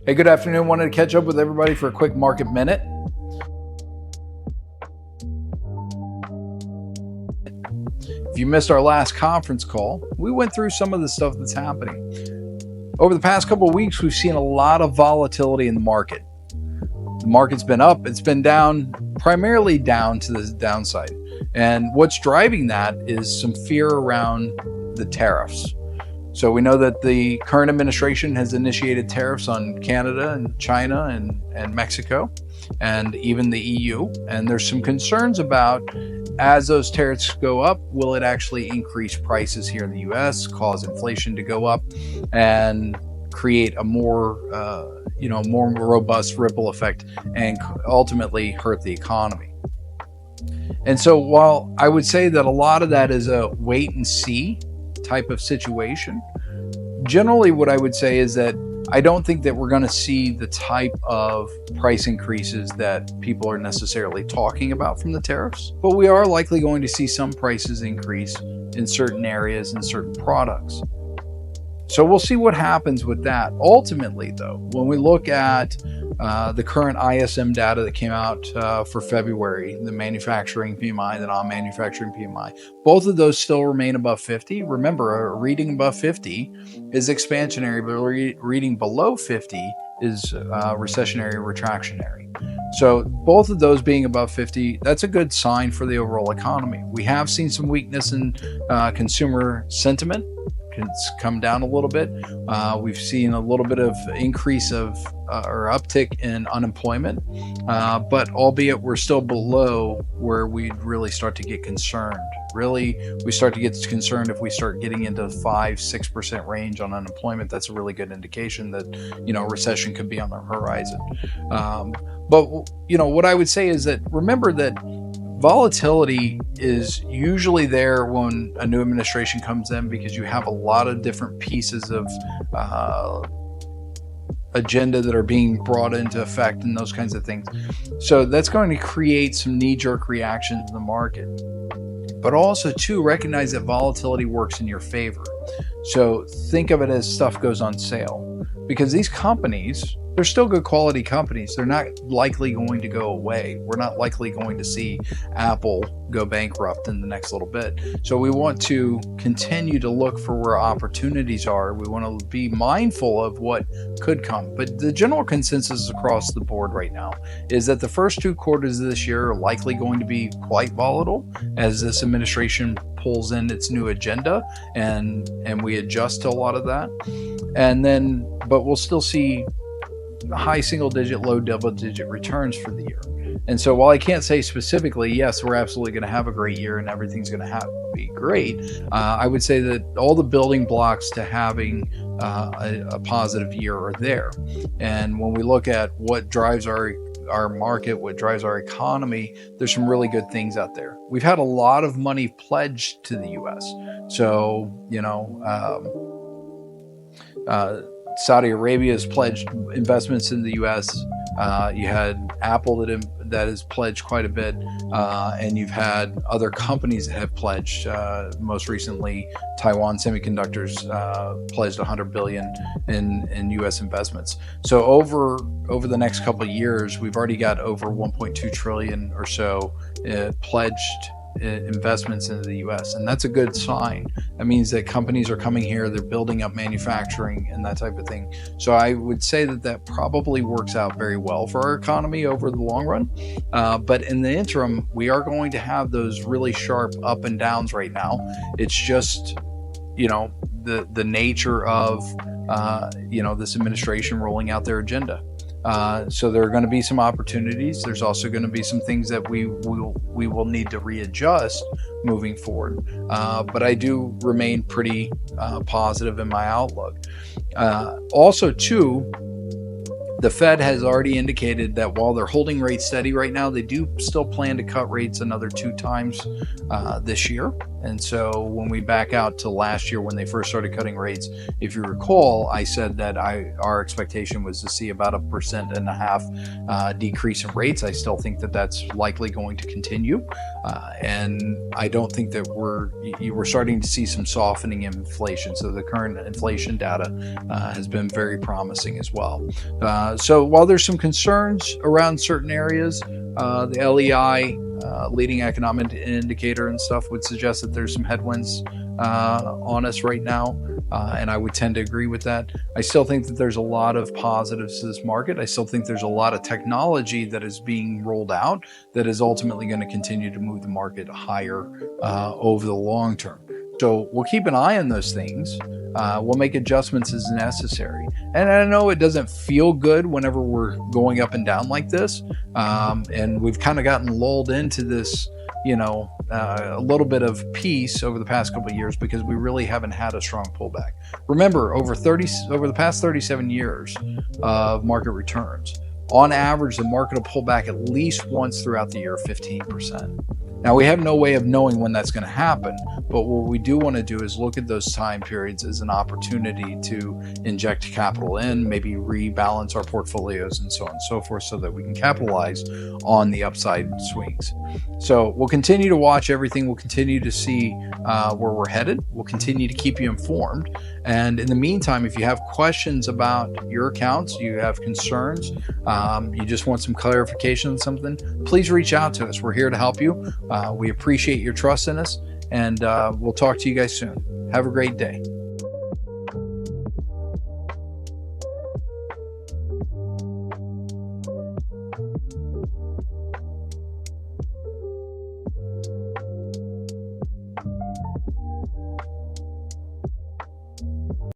Hey, good afternoon. Wanted to catch up with everybody for a quick market minute. If you missed our last conference call, we went through some of the stuff that's happening. Over the past couple of weeks, we've seen a lot of volatility in the market. The market's been up, it's been down, primarily down to the downside. And what's driving that is some fear around the tariffs. So we know that the current administration has initiated tariffs on Canada and China and Mexico and even the EU. And there's some concerns about, as those tariffs go up, will it actually increase prices here in the US, cause inflation to go up, and create a more robust ripple effect and ultimately hurt the economy. And so while I would say that a lot of that is a wait and see type of situation, generally what I would say is that I don't think that we're going to see the type of price increases that people are necessarily talking about from the tariffs, but we are likely going to see some prices increase in certain areas and certain products. So we'll see what happens with that. Ultimately, though, when we look at the current ISM data that came out for February, the manufacturing PMI, the non-manufacturing PMI, both of those still remain above 50. Remember, a reading above 50 is expansionary, but reading below 50 is recessionary or retractionary. So both of those being above 50, that's a good sign for the overall economy. We have seen some weakness in consumer sentiment. It's come down a little bit. We've seen a little bit of increase of or uptick in unemployment, but albeit we're still below where we'd really start to get concerned. Really, we start to get concerned if we start getting into 5-6% range on unemployment. That's a really good indication that recession could be on the horizon. But what I would say is that remember that volatility is usually there when a new administration comes in because you have a lot of different pieces of agenda that are being brought into effect and those kinds of things. So that's going to create some knee-jerk reactions in the market. But also, too, recognize that volatility works in your favor. So think of it as stuff goes on sale. Because these companies, they're still good quality companies. They're not likely going to go away. We're not likely going to see Apple go bankrupt in the next little bit. So we want to continue to look for where opportunities are. We want to be mindful of what could come. But the general consensus across the board right now is that the first 2 quarters of this year are likely going to be quite volatile as this administration pulls in its new agenda and we adjust to a lot of that. But we'll still see high single-digit, low double-digit returns for the year. And so while I can't say specifically, yes, we're absolutely going to have a great year and everything's going to be great, I would say that all the building blocks to having a positive year are there. And when we look at what drives our market, what drives our economy, there's some really good things out there. We've had a lot of money pledged to the U.S. So, Saudi Arabia has pledged investments in the U.S. You had Apple that has pledged quite a bit, and you've had other companies that have pledged. Most recently, Taiwan Semiconductors pledged $100 billion in U.S. investments. So over the next couple of years, we've already got over 1.2 trillion or so pledged investments into the US, and that's a good sign. That means that companies are coming here, they're building up manufacturing and that type of thing. So I would say that probably works out very well for our economy over the long run. But in the interim, we are going to have those really sharp up and downs right now. It's just the nature of this administration rolling out their agenda. So there are going to be some opportunities. There's also going to be some things that we will need to readjust moving forward. But I do remain pretty positive in my outlook. Also, too, The Fed has already indicated that while they're holding rates steady right now, they do still plan to cut rates another 2 times this year. And so when we back out to last year when they first started cutting rates, if you recall, I said that our expectation was to see about 1.5% decrease in rates. I still think that that's likely going to continue. And I don't think that we're starting to see some softening in inflation. So the current inflation data has been very promising as well. So while there's some concerns around certain areas, the LEI, leading economic indicator and stuff, would suggest that there's some headwinds on us right now. And I would tend to agree with that. I still think that there's a lot of positives to this market. I still think there's a lot of technology that is being rolled out that is ultimately going to continue to move the market higher over the long term. So we'll keep an eye on those things. We'll make adjustments as necessary. And I know it doesn't feel good whenever we're going up and down like this. And we've kind of gotten lulled into this, a little bit of peace over the past couple of years because we really haven't had a strong pullback. Remember, over the past 37 years of market returns, on average, the market will pull back at least once throughout the year, 15%. Now, we have no way of knowing when that's going to happen, but what we do want to do is look at those time periods as an opportunity to inject capital in, maybe rebalance our portfolios and so on and so forth so that we can capitalize on the upside swings. So we'll continue to watch everything. We'll continue to see where we're headed. We'll continue to keep you informed. And in the meantime, if you have questions about your accounts, you have concerns, you just want some clarification on something, please reach out to us. We're here to help you. We appreciate your trust in us, and we'll talk to you guys soon. Have a great day.